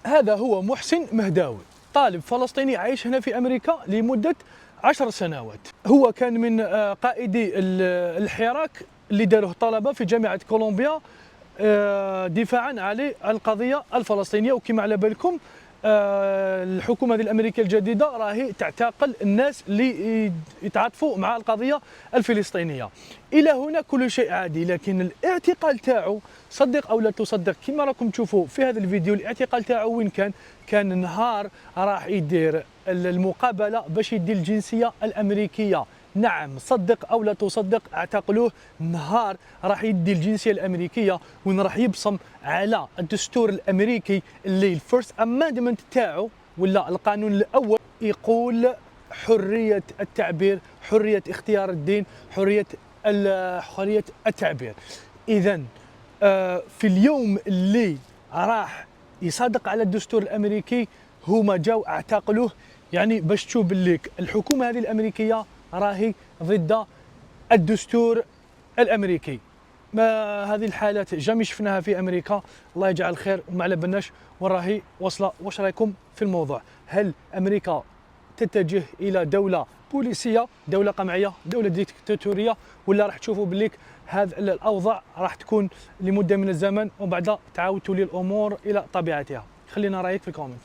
هذا هو محسن مهداوي، طالب فلسطيني عايش هنا في أمريكا لمدة 10 سنوات. هو كان من قائدي الحراك اللي داروه طلبة في جامعة كولومبيا دفاعا عن القضية الفلسطينية. وكما على بالكم الحكومة الأمريكية الجديدة راهي تعتقل الناس اللي يتعاطفوا مع القضية الفلسطينية. إلى هنا كل شيء عادي، لكن الاعتقال تاعو صدق أو لا تصدق كما راكم تشوفوا في هذا الفيديو، الاعتقال تاعو وين كان نهار راح يدير المقابلة باش يدي الجنسية الأمريكية. نعم، صدق أو لا تصدق، اعتقلوه نهار راح يدي الجنسية الأمريكية، وين راح يبصم على الدستور الأمريكي اللي الفيرست اماندمنت تاعو ولا القانون الأول يقول حرية التعبير، حرية اختيار الدين، حرية التعبير. إذن في اليوم اللي راح يصادق على الدستور الأمريكي هما جاو اعتقلوه. يعني باش تشوف باللي الحكومة هذه الأمريكية راهي ضد الدستور الأمريكي. ما هذه الحالات جامي شفناها في أمريكا. الله يجعل الخير وما على بالناش وين راهي واصلة. واش رايكم في الموضوع؟ هل أمريكا تتجه إلى دولة بوليسية، دولة قمعية، دولة ديكتاتورية، ولا راح تشوفوا باللي هذه الأوضاع راح تكون لمدة من الزمن وبعد تعاود تولي الأمور إلى طبيعتها؟ خلينا رأيك في الكومنت.